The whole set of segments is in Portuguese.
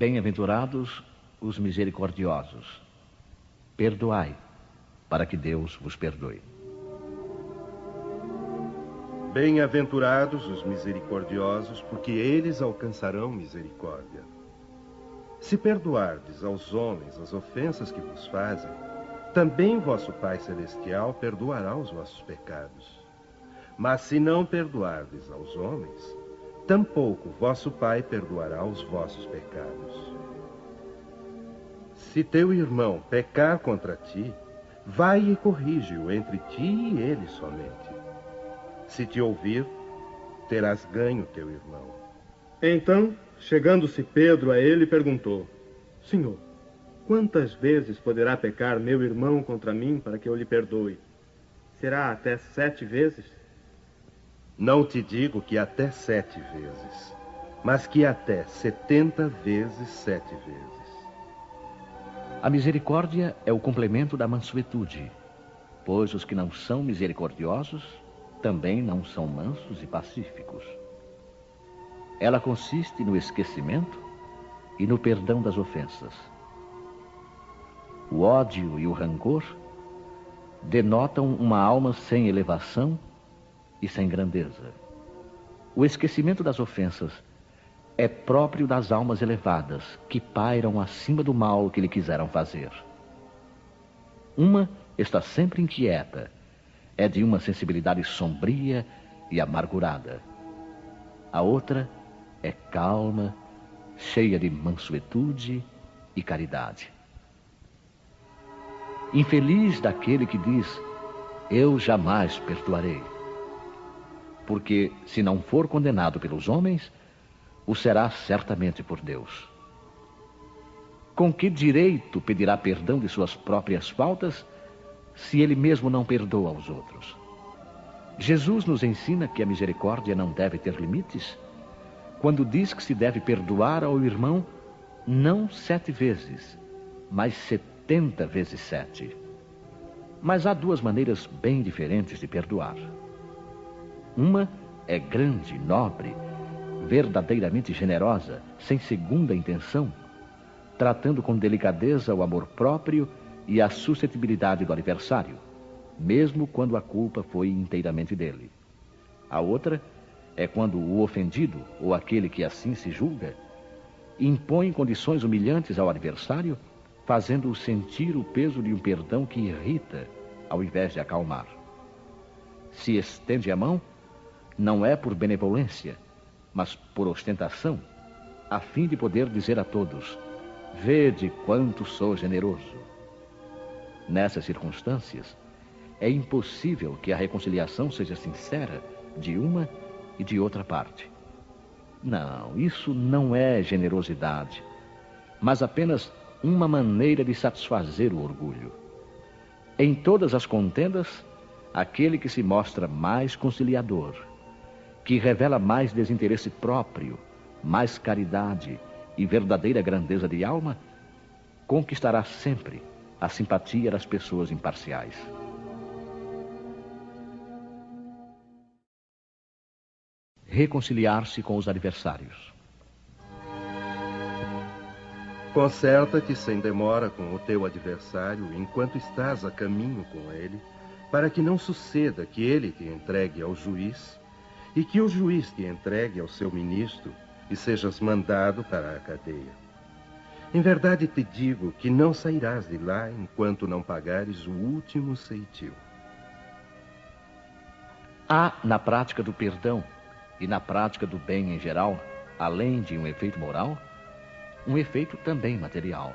Bem-aventurados os misericordiosos. Perdoai, para que Deus vos perdoe. Bem-aventurados os misericordiosos, porque eles alcançarão misericórdia. Se perdoardes aos homens as ofensas que vos fazem, também vosso Pai Celestial perdoará os vossos pecados. Mas se não perdoardes aos homens, tampouco vosso Pai perdoará os vossos pecados. Se teu irmão pecar contra ti, vai e corrige-o entre ti e ele somente. Se te ouvir, terás ganho teu irmão. Então, chegando-se Pedro a ele, perguntou: Senhor, quantas vezes poderá pecar meu irmão contra mim para que eu lhe perdoe? Será até 7 vezes? Não te digo que até 7 vezes, mas que até 70 vezes 7 vezes. A misericórdia é o complemento da mansuetude, pois os que não são misericordiosos também não são mansos e pacíficos. Ela consiste no esquecimento e no perdão das ofensas. O ódio e o rancor denotam uma alma sem elevação e sem grandeza. O esquecimento das ofensas é próprio das almas elevadas, que pairam acima do mal que lhe quiseram fazer. Uma está sempre inquieta, é de uma sensibilidade sombria e amargurada. A outra é calma, cheia de mansuetude e caridade. Infeliz daquele que diz: eu jamais perdoarei. Porque, se não for condenado pelos homens, o será certamente por Deus. Com que direito pedirá perdão de suas próprias faltas, se ele mesmo não perdoa aos outros? Jesus nos ensina que a misericórdia não deve ter limites, quando diz que se deve perdoar ao irmão não 7 vezes, mas 70 vezes 7. Mas há 2 maneiras bem diferentes de perdoar. Uma é grande, nobre, verdadeiramente generosa, sem segunda intenção, tratando com delicadeza o amor próprio e a suscetibilidade do adversário, mesmo quando a culpa foi inteiramente dele. A outra é quando o ofendido, ou aquele que assim se julga, impõe condições humilhantes ao adversário, fazendo-o sentir o peso de um perdão que irrita, ao invés de acalmar. Se estende a mão, não é por benevolência, mas por ostentação, a fim de poder dizer a todos: vede quanto sou generoso. Nessas circunstâncias, é impossível que a reconciliação seja sincera de uma e de outra parte. Não, isso não é generosidade, mas apenas uma maneira de satisfazer o orgulho. Em todas as contendas, aquele que se mostra mais conciliador, que revela mais desinteresse próprio, mais caridade e verdadeira grandeza de alma, conquistará sempre a simpatia das pessoas imparciais. Reconciliar-se com os adversários. Concerta-te sem demora com o teu adversário enquanto estás a caminho com ele, para que não suceda que ele te entregue ao juiz e que o juiz te entregue ao seu ministro e sejas mandado para a cadeia. Em verdade te digo que não sairás de lá enquanto não pagares o último ceitil. Há na prática do perdão e na prática do bem em geral, além de um efeito moral, um efeito também material.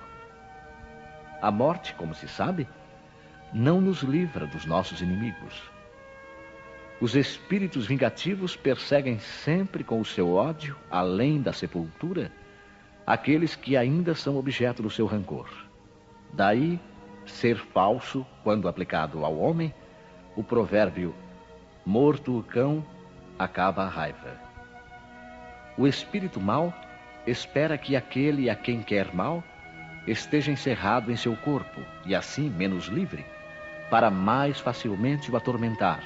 A morte, como se sabe, não nos livra dos nossos inimigos. Os espíritos vingativos perseguem sempre com o seu ódio, além da sepultura, aqueles que ainda são objeto do seu rancor. Daí, ser falso, quando aplicado ao homem, o provérbio: morto o cão, acaba a raiva. O espírito mau espera que aquele a quem quer mal esteja encerrado em seu corpo e assim menos livre, para mais facilmente o atormentar,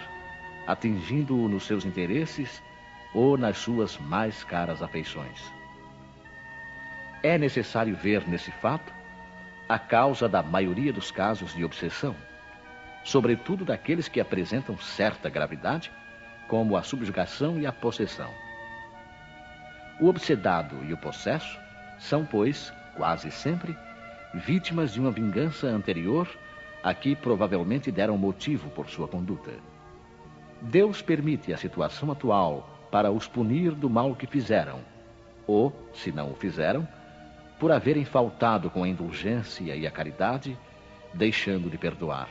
atingindo-o nos seus interesses ou nas suas mais caras afeições. É necessário ver nesse fato a causa da maioria dos casos de obsessão, sobretudo daqueles que apresentam certa gravidade, como a subjugação e a possessão. O obsedado e o possesso são, pois, quase sempre, vítimas de uma vingança anterior a que provavelmente deram motivo por sua conduta. Deus permite a situação atual para os punir do mal que fizeram, ou, se não o fizeram, por haverem faltado com a indulgência e a caridade, deixando de perdoar.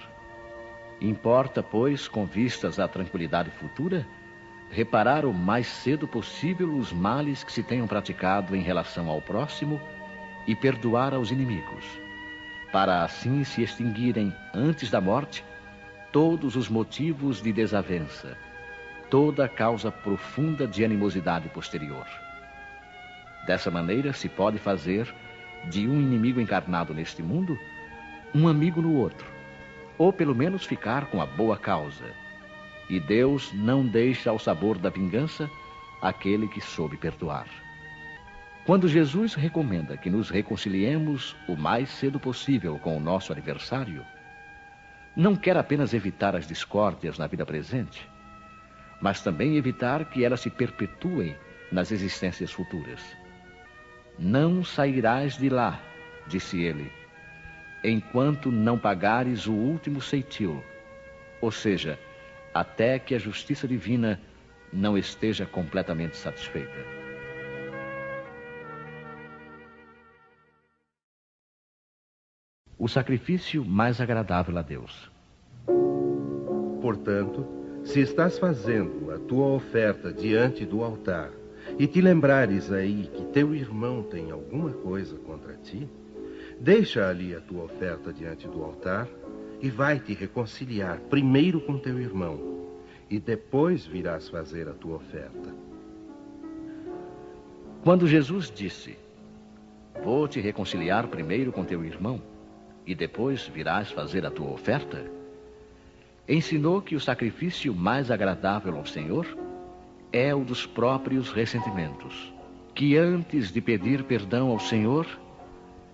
Importa, pois, com vistas à tranquilidade futura, reparar o mais cedo possível os males que se tenham praticado em relação ao próximo e perdoar aos inimigos, para assim se extinguirem antes da morte todos os motivos de desavença, toda a causa profunda de animosidade posterior. Dessa maneira se pode fazer de um inimigo encarnado neste mundo um amigo no outro, ou pelo menos ficar com a boa causa. E Deus não deixa ao sabor da vingança aquele que soube perdoar. Quando Jesus recomenda que nos reconciliemos o mais cedo possível com o nosso adversário, não quer apenas evitar as discórdias na vida presente, mas também evitar que elas se perpetuem nas existências futuras. Não sairás de lá, disse ele, enquanto não pagares o último ceitil, ou seja, até que a justiça divina não esteja completamente satisfeita. O sacrifício mais agradável a Deus. Portanto, se estás fazendo a tua oferta diante do altar e te lembrares aí que teu irmão tem alguma coisa contra ti, deixa ali a tua oferta diante do altar e vai te reconciliar primeiro com teu irmão, e depois virás fazer a tua oferta. Quando Jesus disse, vou te reconciliar primeiro com teu irmão, e depois virás fazer a tua oferta, ensinou que o sacrifício mais agradável ao Senhor é o dos próprios ressentimentos, que antes de pedir perdão ao Senhor,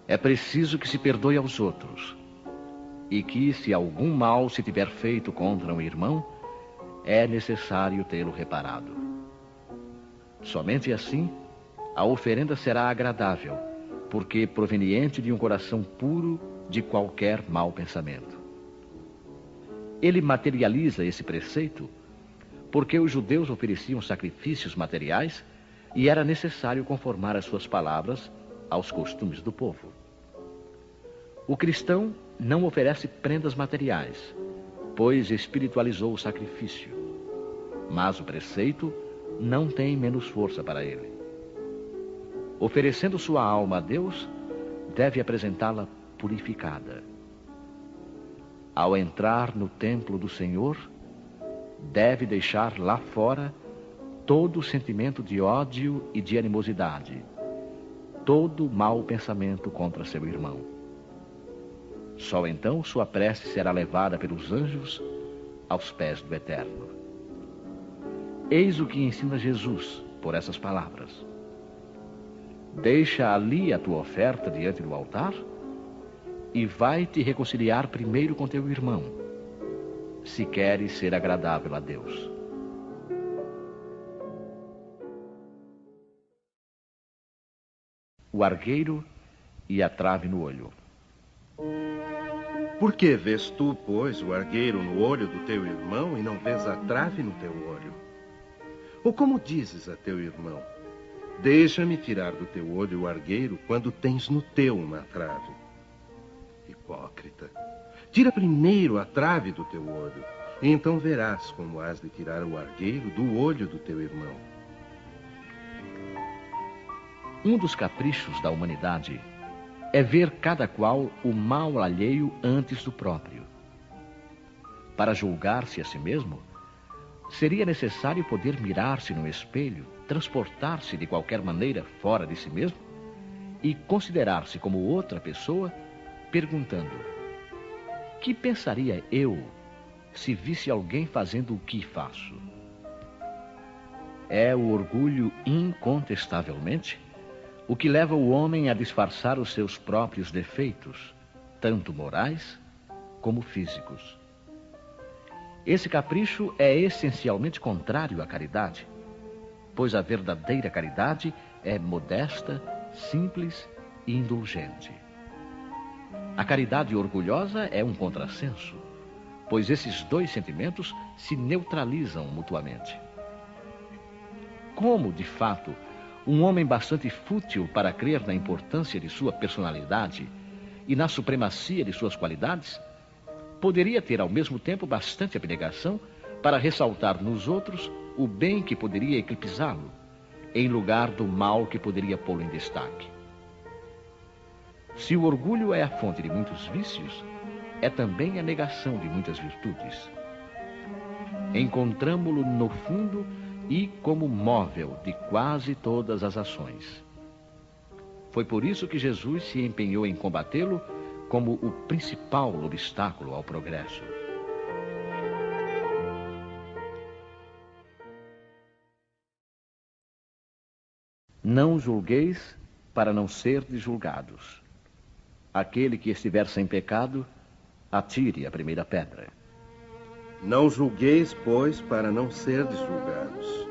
é preciso que se perdoe aos outros, e que, se algum mal se tiver feito contra um irmão, é necessário tê-lo reparado. Somente assim, a oferenda será agradável, porque proveniente de um coração puro de qualquer mau pensamento. Ele materializa esse preceito porque os judeus ofereciam sacrifícios materiais e era necessário conformar as suas palavras aos costumes do povo. O cristão não oferece prendas materiais, pois espiritualizou o sacrifício, mas o preceito não tem menos força para ele. Oferecendo sua alma a Deus, deve apresentá-la purificada. Ao entrar no templo do Senhor, deve deixar lá fora todo o sentimento de ódio e de animosidade, todo mau pensamento contra seu irmão. Só então sua prece será levada pelos anjos aos pés do Eterno. Eis o que ensina Jesus por essas palavras. Deixa ali a tua oferta diante do altar e vai te reconciliar primeiro com teu irmão, se queres ser agradável a Deus. O argueiro e a trave no olho. Por que vês tu, pois, o argueiro no olho do teu irmão e não vês a trave no teu olho? Ou como dizes a teu irmão, deixa-me tirar do teu olho o argueiro quando tens no teu uma trave? Hipócrita, tira primeiro a trave do teu olho, e então verás como has de tirar o argueiro do olho do teu irmão. Um dos caprichos da humanidade é ver cada qual o mal alheio antes do próprio. Para julgar-se a si mesmo, seria necessário poder mirar-se no espelho, transportar-se de qualquer maneira fora de si mesmo e considerar-se como outra pessoa, perguntando: que pensaria eu se visse alguém fazendo o que faço? É o orgulho, incontestavelmente, o que leva o homem a disfarçar os seus próprios defeitos, tanto morais como físicos. Esse capricho é essencialmente contrário à caridade, pois a verdadeira caridade é modesta, simples e indulgente. A caridade orgulhosa é um contrassenso, pois esses dois sentimentos se neutralizam mutuamente. Como, de fato, um homem bastante fútil para crer na importância de sua personalidade e na supremacia de suas qualidades, poderia ter ao mesmo tempo bastante abnegação para ressaltar nos outros o bem que poderia eclipsá-lo, em lugar do mal que poderia pô-lo em destaque. Se o orgulho é a fonte de muitos vícios, é também a negação de muitas virtudes. Encontramo-lo no fundo e como móvel de quase todas as ações. Foi por isso que Jesus se empenhou em combatê-lo como o principal obstáculo ao progresso. Não julgueis para não serdes julgados. Aquele que estiver sem pecado, atire a primeira pedra. Não julgueis, pois, para não serdes julgados.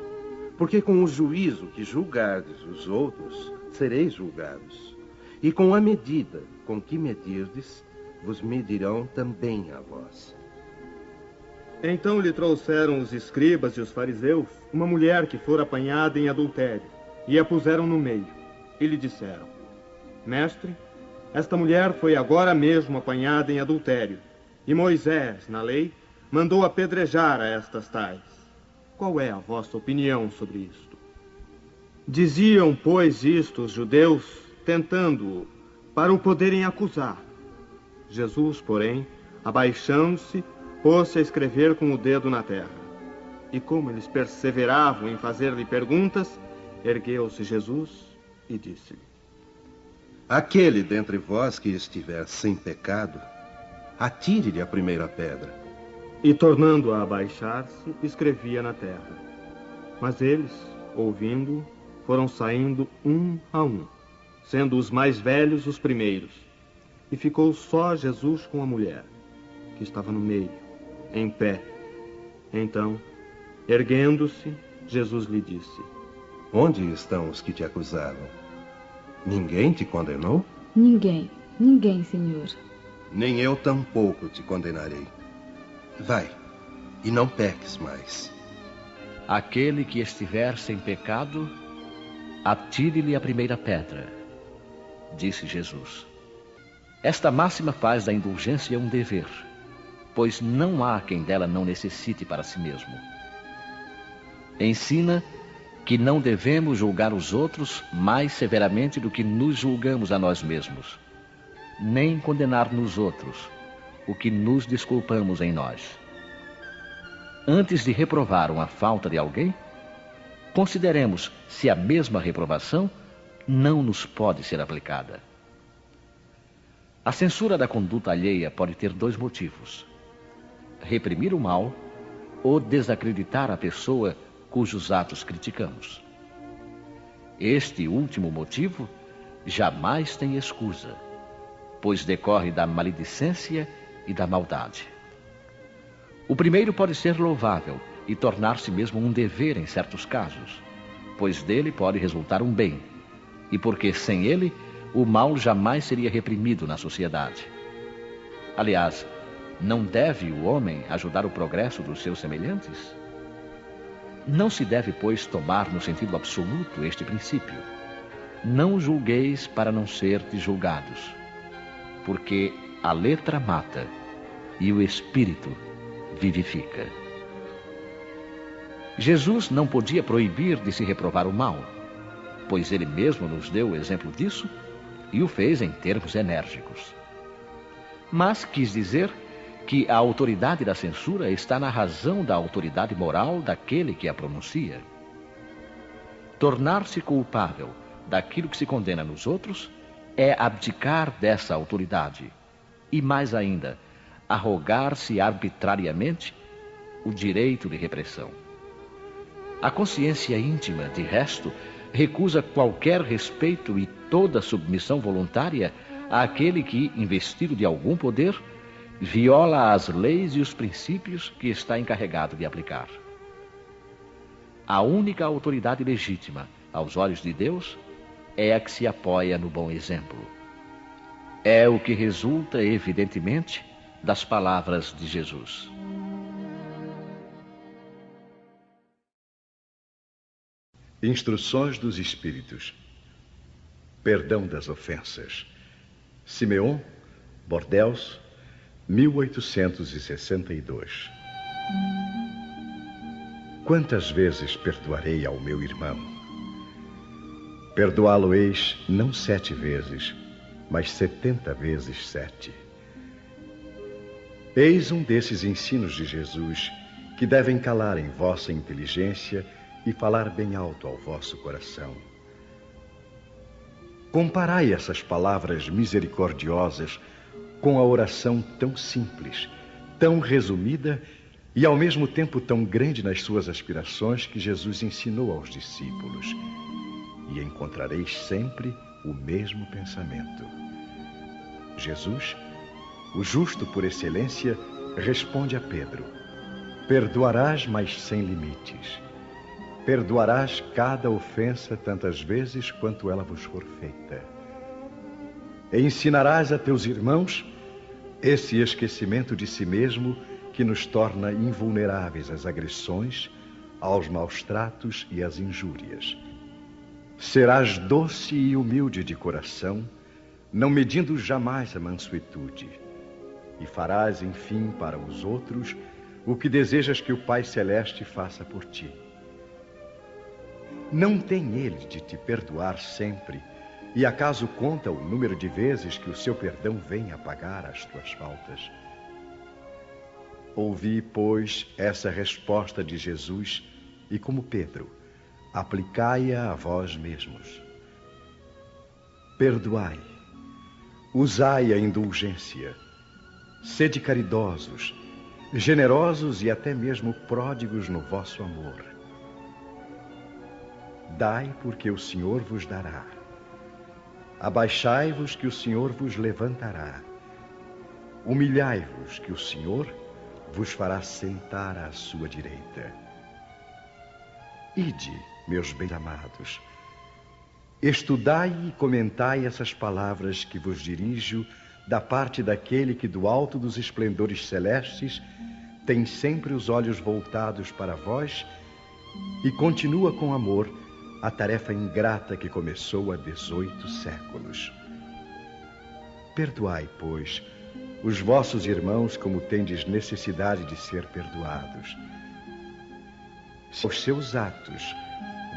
Porque com o juízo que julgardes os outros, sereis julgados. E com a medida com que medirdes, vos medirão também a vós. Então lhe trouxeram os escribas e os fariseus uma mulher que fora apanhada em adultério, e a puseram no meio, e lhe disseram: Mestre, esta mulher foi agora mesmo apanhada em adultério, e Moisés, na lei, mandou apedrejar a estas tais. Qual é a vossa opinião sobre isto? Diziam, pois, isto os judeus, tentando-o, para o poderem acusar. Jesus, porém, abaixando-se, pôs-se a escrever com o dedo na terra. E como eles perseveravam em fazer-lhe perguntas, ergueu-se Jesus e disse-lhe: Aquele dentre vós que estiver sem pecado, atire-lhe a primeira pedra. E, tornando a abaixar-se, escrevia na terra. Mas eles, ouvindo, foram saindo um a um, sendo os mais velhos os primeiros. E ficou só Jesus com a mulher, que estava no meio, em pé. Então, erguendo-se, Jesus lhe disse: Onde estão os que te acusavam? Ninguém te condenou? Ninguém, Senhor. Nem eu tampouco te condenarei. Vai, e não peques mais. Aquele que estiver sem pecado, atire-lhe a primeira pedra, disse Jesus. Esta máxima faz da indulgência um dever, pois não há quem dela não necessite para si mesmo. Ensina que não devemos julgar os outros mais severamente do que nos julgamos a nós mesmos, nem condenar nos outros o que nos desculpamos em nós. Antes de reprovar uma falta de alguém, consideremos se a mesma reprovação não nos pode ser aplicada. A censura da conduta alheia pode ter dois motivos: reprimir o mal ou desacreditar a pessoa cujos atos criticamos. Este último motivo jamais tem escusa, pois decorre da maledicência e da maldade. O primeiro pode ser louvável e tornar-se mesmo um dever em certos casos, pois dele pode resultar um bem, e porque sem ele o mal jamais seria reprimido na sociedade. Aliás, não deve o homem ajudar o progresso dos seus semelhantes? Não se deve, pois, tomar no sentido absoluto este princípio: não julgueis para não serdes julgados, porque a letra mata e o espírito vivifica. Jesus não podia proibir de se reprovar o mal, pois ele mesmo nos deu o exemplo disso e o fez em termos enérgicos. Mas quis dizer que a autoridade da censura está na razão da autoridade moral daquele que a pronuncia. Tornar-se culpável daquilo que se condena nos outros é abdicar dessa autoridade e, mais ainda, arrogar-se arbitrariamente o direito de repressão. A consciência íntima, de resto, recusa qualquer respeito e toda submissão voluntária àquele que, investido de algum poder, viola as leis e os princípios que está encarregado de aplicar. A única autoridade legítima, aos olhos de Deus, é a que se apoia no bom exemplo. É o que resulta, evidentemente, das palavras de Jesus. Instruções dos Espíritos. Perdão das ofensas. Simeão, Bordeaux, 1862. Quantas vezes perdoarei ao meu irmão? Perdoá-lo-eis não 7 vezes, mas 70 vezes 7. Eis um desses ensinos de Jesus que devem calar em vossa inteligência e falar bem alto ao vosso coração. Comparai essas palavras misericordiosas com a oração tão simples, tão resumida e ao mesmo tempo tão grande nas suas aspirações que Jesus ensinou aos discípulos, e encontrareis sempre o mesmo pensamento. Jesus, o justo por excelência, responde a Pedro: perdoarás, mas sem limites. Perdoarás cada ofensa tantas vezes quanto ela vos for feita. E ensinarás a teus irmãos esse esquecimento de si mesmo que nos torna invulneráveis às agressões, aos maus tratos e às injúrias. Serás doce e humilde de coração, não medindo jamais a mansuetude, e farás, enfim, para os outros o que desejas que o Pai Celeste faça por ti. Não tem ele de te perdoar sempre, e acaso conta o número de vezes que o seu perdão vem apagar as tuas faltas? Ouvi, pois, essa resposta de Jesus e, como Pedro, aplicai-a a vós mesmos. Perdoai, usai a indulgência, sede caridosos, generosos e até mesmo pródigos no vosso amor. Dai, porque o Senhor vos dará. Abaixai-vos, que o Senhor vos levantará. Humilhai-vos, que o Senhor vos fará sentar à sua direita. Ide, meus bem-amados, estudai e comentai essas palavras que vos dirijo da parte daquele que do alto dos esplendores celestes tem sempre os olhos voltados para vós e continua com amor a tarefa ingrata que começou há 18 séculos. Perdoai, pois, os vossos irmãos como tendes necessidade de ser perdoados. Se os seus atos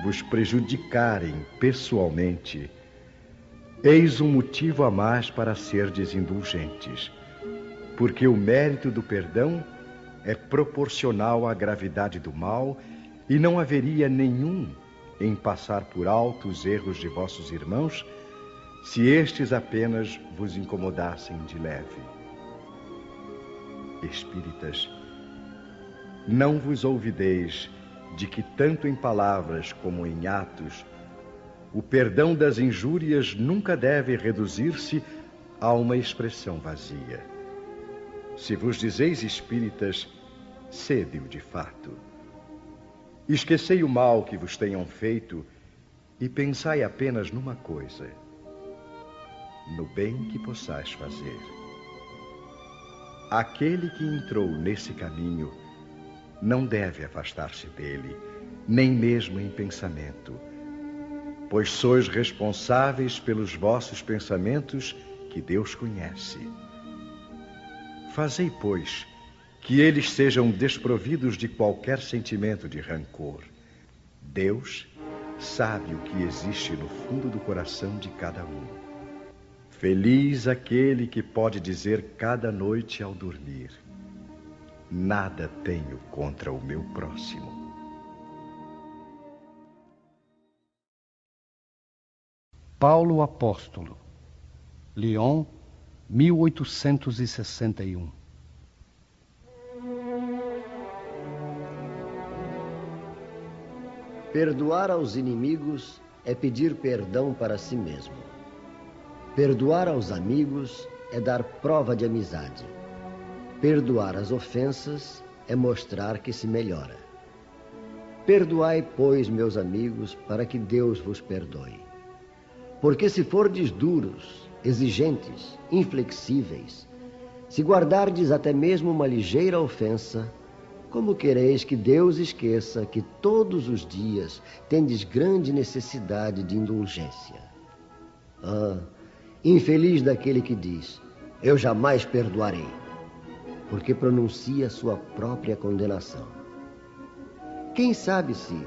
vos prejudicarem pessoalmente, eis um motivo a mais para serdes indulgentes, porque o mérito do perdão é proporcional à gravidade do mal e não haveria nenhum em passar por alto os erros de vossos irmãos, se estes apenas vos incomodassem de leve. Espíritas, não vos olvideis de que tanto em palavras como em atos, o perdão das injúrias nunca deve reduzir-se a uma expressão vazia. Se vos dizeis espíritas, sede-o de fato. Esquecei o mal que vos tenham feito e pensai apenas numa coisa: no bem que possais fazer. Aquele que entrou nesse caminho não deve afastar-se dele, nem mesmo em pensamento, pois sois responsáveis pelos vossos pensamentos que Deus conhece. Fazei, pois, que eles sejam desprovidos de qualquer sentimento de rancor. Deus sabe o que existe no fundo do coração de cada um. Feliz aquele que pode dizer cada noite ao dormir: nada tenho contra o meu próximo. Paulo Apóstolo, Lyon, 1861. Perdoar aos inimigos é pedir perdão para si mesmo. Perdoar aos amigos é dar prova de amizade. Perdoar as ofensas é mostrar que se melhora. Perdoai, pois, meus amigos, para que Deus vos perdoe. Porque se fordes duros, exigentes, inflexíveis, se guardardes até mesmo uma ligeira ofensa, como quereis que Deus esqueça que todos os dias tendes grande necessidade de indulgência? Ah, infeliz daquele que diz, eu jamais perdoarei, porque pronuncia sua própria condenação. Quem sabe se,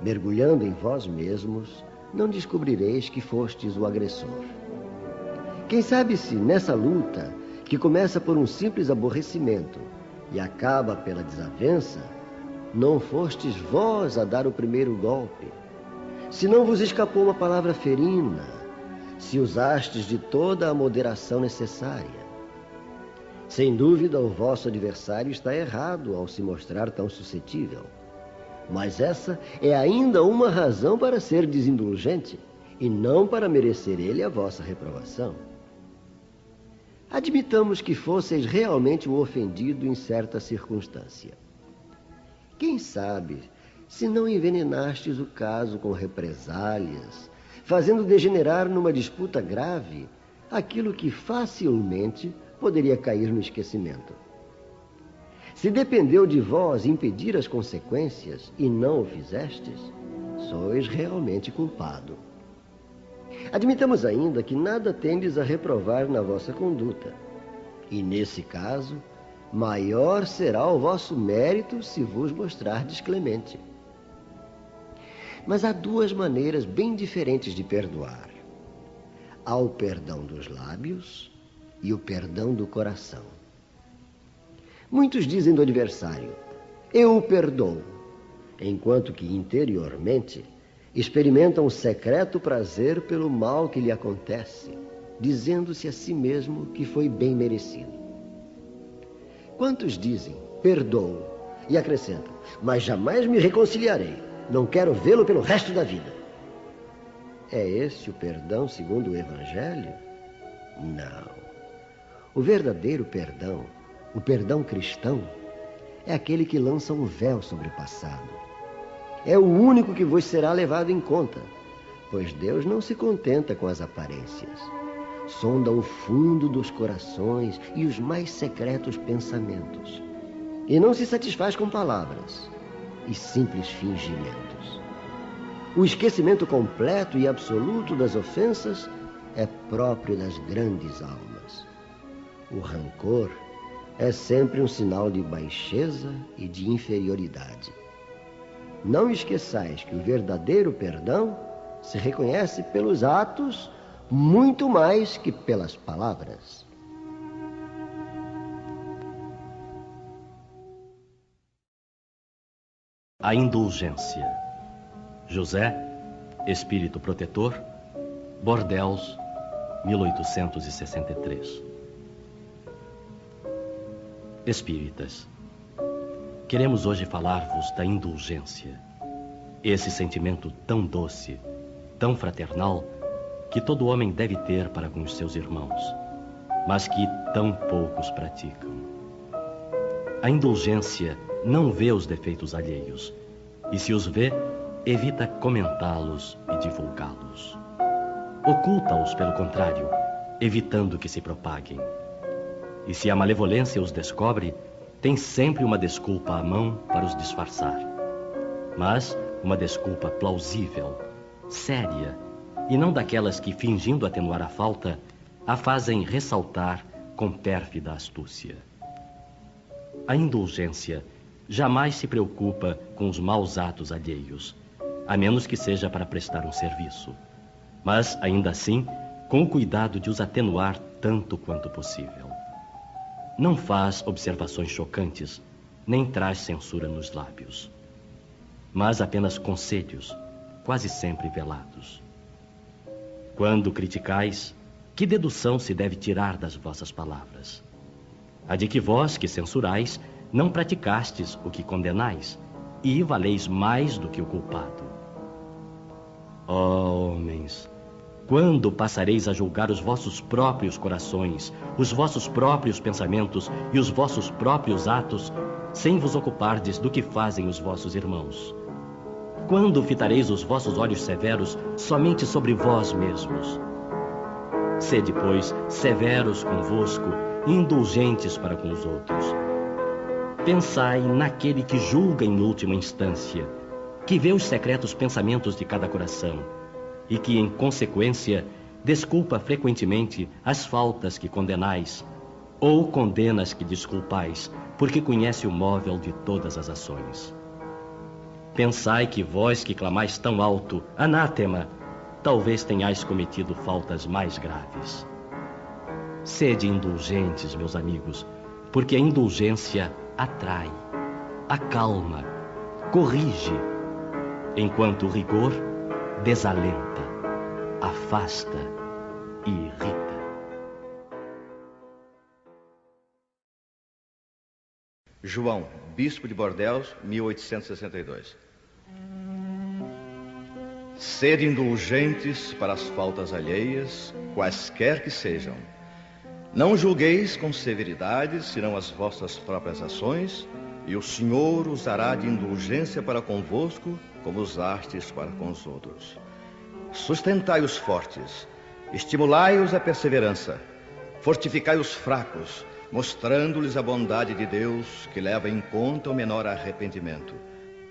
mergulhando em vós mesmos, não descobrireis que fostes o agressor? Quem sabe se, nessa luta, que começa por um simples aborrecimento e acaba pela desavença, não fostes vós a dar o primeiro golpe? Se não vos escapou uma palavra ferina, se usastes de toda a moderação necessária? Sem dúvida, o vosso adversário está errado ao se mostrar tão suscetível. Mas essa é ainda uma razão para ser desindulgente e não para merecer ele a vossa reprovação. Admitamos que fosseis realmente o ofendido em certa circunstância. Quem sabe se não envenenastes o caso com represálias, fazendo degenerar numa disputa grave aquilo que facilmente poderia cair no esquecimento. Se dependeu de vós impedir as consequências e não o fizestes, sois realmente culpado. Admitamos ainda que nada tendes a reprovar na vossa conduta, e nesse caso, maior será o vosso mérito se vos mostrardes clemente. Mas há duas maneiras bem diferentes de perdoar. Há o perdão dos lábios e o perdão do coração. Muitos dizem do adversário, eu o perdoo, enquanto que interiormente experimentam um secreto prazer pelo mal que lhe acontece, dizendo-se a si mesmo que foi bem merecido. Quantos dizem, perdoo, e acrescentam, mas jamais me reconciliarei, não quero vê-lo pelo resto da vida. É esse o perdão segundo o Evangelho? Não. O verdadeiro perdão, o perdão cristão, é aquele que lança um véu sobre o passado. É o único que vos será levado em conta, pois Deus não se contenta com as aparências. Sonda o fundo dos corações e os mais secretos pensamentos. E não se satisfaz com palavras e simples fingimentos. O esquecimento completo e absoluto das ofensas é próprio das grandes almas. O rancor é sempre um sinal de baixeza e de inferioridade. Não esqueçais que o verdadeiro perdão se reconhece pelos atos muito mais que pelas palavras. A indulgência. José, Espírito Protetor, Bordeaux, 1863. Espíritas, queremos hoje falar-vos da indulgência. Esse sentimento tão doce, tão fraternal, que todo homem deve ter para com os seus irmãos, mas que tão poucos praticam. A indulgência não vê os defeitos alheios, e se os vê, evita comentá-los e divulgá-los. Oculta-os, pelo contrário, evitando que se propaguem. E se a malevolência os descobre, tem sempre uma desculpa à mão para os disfarçar. Mas uma desculpa plausível, séria, e não daquelas que, fingindo atenuar a falta, a fazem ressaltar com pérfida astúcia. A indulgência jamais se preocupa com os maus atos alheios, a menos que seja para prestar um serviço, mas, ainda assim, com o cuidado de os atenuar tanto quanto possível. Não faz observações chocantes, nem traz censura nos lábios, mas apenas conselhos, quase sempre velados. Quando criticais, que dedução se deve tirar das vossas palavras? A de que vós, que censurais, não praticastes o que condenais, e valeis mais do que o culpado. Ó homens, quando passareis a julgar os vossos próprios corações, os vossos próprios pensamentos e os vossos próprios atos, sem vos ocupardes do que fazem os vossos irmãos? Quando fitareis os vossos olhos severos somente sobre vós mesmos? Sede, pois, severos convosco e indulgentes para com os outros. Pensai naquele que julga em última instância, que vê os secretos pensamentos de cada coração e que, em consequência, desculpa frequentemente as faltas que condenais, ou condenas que desculpais, porque conhece o móvel de todas as ações. Pensai que vós que clamais tão alto, anátema, talvez tenhais cometido faltas mais graves. Sede indulgentes, meus amigos, porque a indulgência atrai, acalma, corrige, enquanto o rigor desalenta, afasta e irrita. João, bispo de Bordeaux, 1862. Sede indulgentes para as faltas alheias, quaisquer que sejam. Não julgueis com severidade, senão as vossas próprias ações, e o Senhor usará de indulgência para convosco, como usastes para com os outros. Sustentai os fortes, estimulai-os à perseverança, fortificai os fracos, mostrando-lhes a bondade de Deus, que leva em conta o menor arrependimento.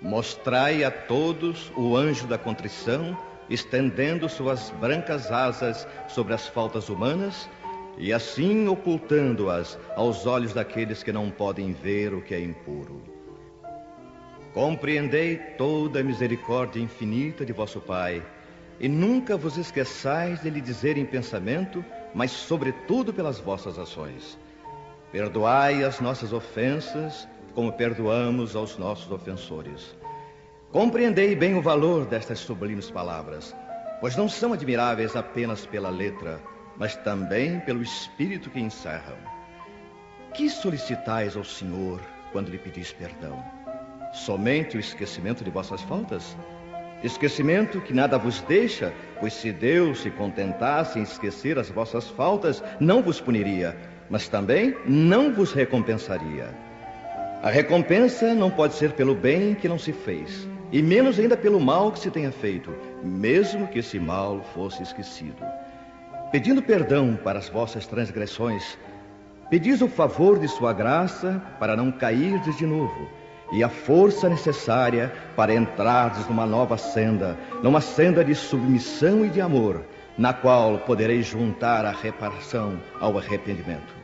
Mostrai a todos o anjo da contrição, estendendo suas brancas asas sobre as faltas humanas, e assim ocultando-as aos olhos daqueles que não podem ver o que é impuro. Compreendei toda a misericórdia infinita de vosso Pai, e nunca vos esqueçais de lhe dizer em pensamento, mas sobretudo pelas vossas ações. Perdoai as nossas ofensas, como perdoamos aos nossos ofensores. Compreendei bem o valor destas sublimes palavras, pois não são admiráveis apenas pela letra, mas também pelo espírito que encerram. Que solicitais ao Senhor quando lhe pedis perdão? Somente o esquecimento de vossas faltas? Esquecimento que nada vos deixa, pois se Deus se contentasse em esquecer as vossas faltas, não vos puniria, mas também não vos recompensaria. A recompensa não pode ser pelo bem que não se fez, e menos ainda pelo mal que se tenha feito, mesmo que esse mal fosse esquecido. Pedindo perdão para as vossas transgressões, pedis o favor de sua graça para não cairdes de novo, e a força necessária para entrardes numa nova senda, numa senda de submissão e de amor, na qual podereis juntar a reparação ao arrependimento.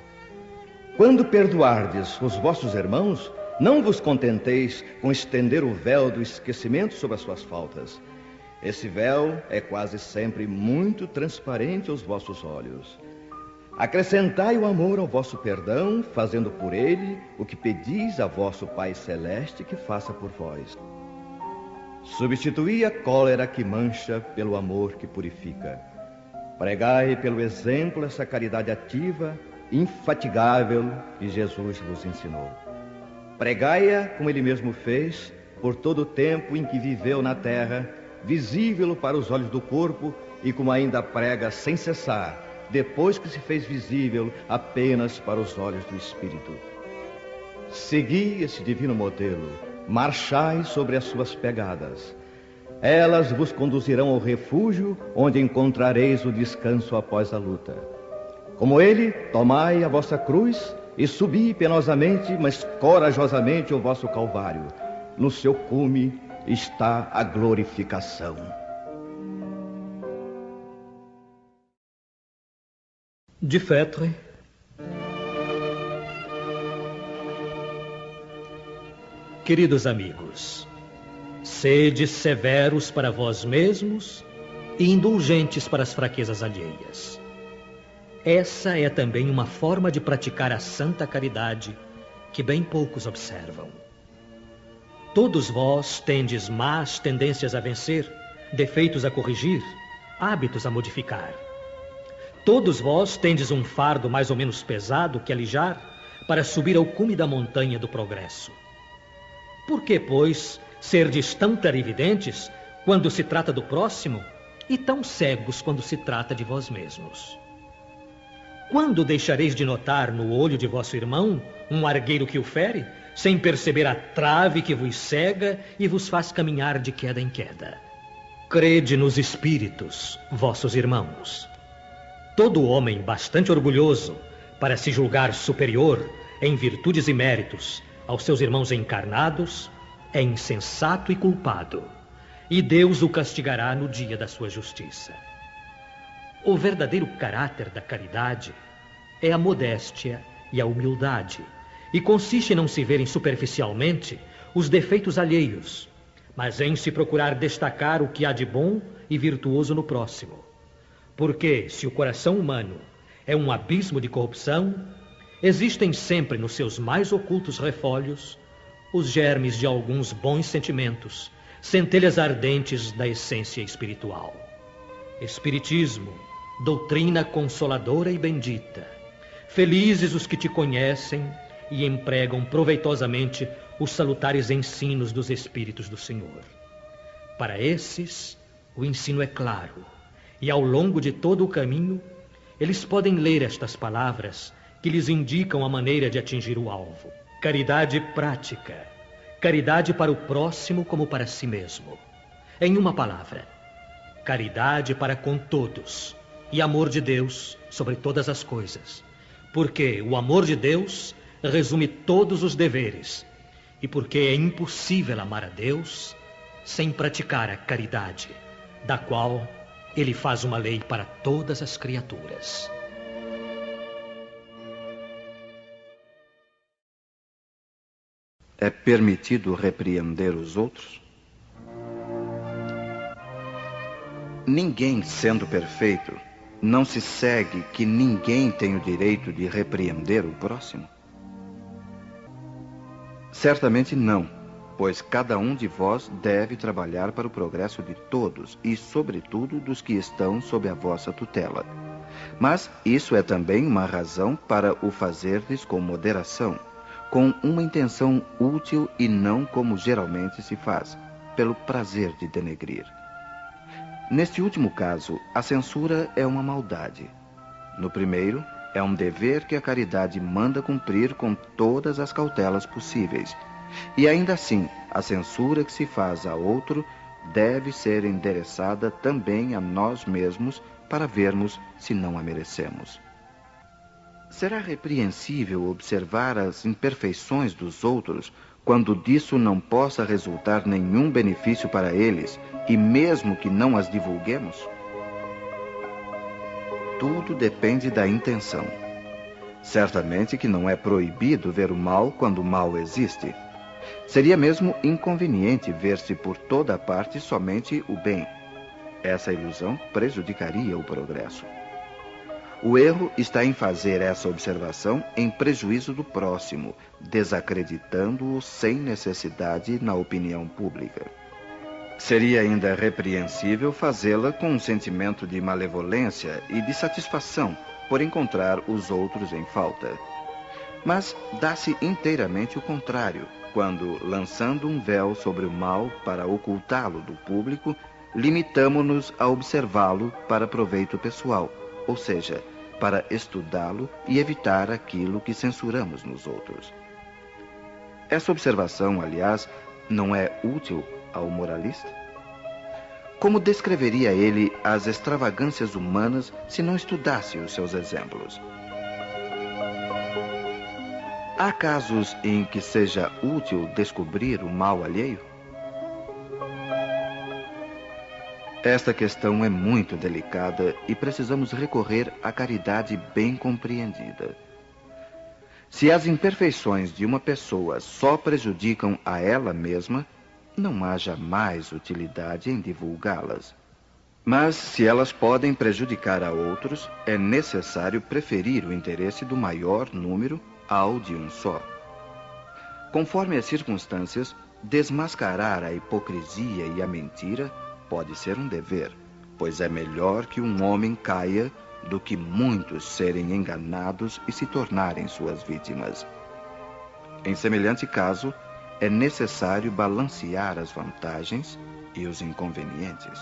Quando perdoardes os vossos irmãos, não vos contenteis com estender o véu do esquecimento sobre as suas faltas. Esse véu é quase sempre muito transparente aos vossos olhos. Acrescentai o amor ao vosso perdão, fazendo por ele o que pedis a vosso Pai Celeste que faça por vós. Substituí a cólera que mancha pelo amor que purifica. Pregai pelo exemplo essa caridade ativa, infatigável, que Jesus vos ensinou. Pregai-a como ele mesmo fez, por todo o tempo em que viveu na terra, visível para os olhos do corpo, e como ainda prega sem cessar, depois que se fez visível apenas para os olhos do Espírito. Segui esse divino modelo, marchai sobre as suas pegadas. Elas vos conduzirão ao refúgio, onde encontrareis o descanso após a luta. Como ele, tomai a vossa cruz e subi penosamente, mas corajosamente o vosso Calvário. No seu cume está a glorificação. De Fetre. Queridos amigos, sede severos para vós mesmos e indulgentes para as fraquezas alheias. Essa é também uma forma de praticar a santa caridade que bem poucos observam. Todos vós tendes más tendências a vencer, defeitos a corrigir, hábitos a modificar. Todos vós tendes um fardo mais ou menos pesado que alijar para subir ao cume da montanha do progresso. Por que, pois, serdes tão clarividentes quando se trata do próximo e tão cegos quando se trata de vós mesmos? Quando deixareis de notar no olho de vosso irmão um argueiro que o fere, sem perceber a trave que vos cega e vos faz caminhar de queda em queda? Crede nos espíritos, vossos irmãos. Todo homem bastante orgulhoso para se julgar superior em virtudes e méritos aos seus irmãos encarnados é insensato e culpado, e Deus o castigará no dia da sua justiça. O verdadeiro caráter da caridade é a modéstia e a humildade, e consiste em não se verem superficialmente os defeitos alheios, mas em se procurar destacar o que há de bom e virtuoso no próximo. Porque, se o coração humano é um abismo de corrupção, existem sempre nos seus mais ocultos refolhos os germes de alguns bons sentimentos, centelhas ardentes da essência espiritual. Espiritismo, doutrina consoladora e bendita. Felizes os que te conhecem e empregam proveitosamente os salutares ensinos dos Espíritos do Senhor. Para esses, o ensino é claro, e ao longo de todo o caminho, eles podem ler estas palavras que lhes indicam a maneira de atingir o alvo. Caridade prática, caridade para o próximo como para si mesmo. Em uma palavra, caridade para com todos e amor de Deus sobre todas as coisas. Porque o amor de Deus resume todos os deveres, e porque é impossível amar a Deus sem praticar a caridade, da qual Ele faz uma lei para todas as criaturas. É permitido repreender os outros? Ninguém sendo perfeito, não se segue que ninguém tem o direito de repreender o próximo? Certamente não, pois cada um de vós deve trabalhar para o progresso de todos e, sobretudo, dos que estão sob a vossa tutela. Mas isso é também uma razão para o fazerdes com moderação, com uma intenção útil e não como geralmente se faz, pelo prazer de denegrir. Neste último caso, a censura é uma maldade. No primeiro, é um dever que a caridade manda cumprir com todas as cautelas possíveis. E ainda assim, a censura que se faz a outro deve ser endereçada também a nós mesmos para vermos se não a merecemos. Será repreensível observar as imperfeições dos outros quando disso não possa resultar nenhum benefício para eles, e mesmo que não as divulguemos? Tudo depende da intenção. Certamente que não é proibido ver o mal quando o mal existe. Seria mesmo inconveniente ver-se por toda parte somente o bem. Essa ilusão prejudicaria o progresso. O erro está em fazer essa observação em prejuízo do próximo, desacreditando-o sem necessidade na opinião pública. Seria ainda repreensível fazê-la com um sentimento de malevolência e de satisfação por encontrar os outros em falta. Mas dá-se inteiramente o contrário, quando, lançando um véu sobre o mal para ocultá-lo do público, limitamo-nos a observá-lo para proveito pessoal, ou seja, para estudá-lo e evitar aquilo que censuramos nos outros. Essa observação, aliás, não é útil ao moralista? Como descreveria ele as extravagâncias humanas se não estudasse os seus exemplos? Há casos em que seja útil descobrir o mal alheio? Esta questão é muito delicada e precisamos recorrer à caridade bem compreendida. Se as imperfeições de uma pessoa só prejudicam a ela mesma, não há jamais utilidade em divulgá-las. Mas, se elas podem prejudicar a outros, é necessário preferir o interesse do maior número ao de um só. Conforme as circunstâncias, desmascarar a hipocrisia e a mentira pode ser um dever, pois é melhor que um homem caia do que muitos serem enganados e se tornarem suas vítimas. Em semelhante caso, é necessário balancear as vantagens e os inconvenientes.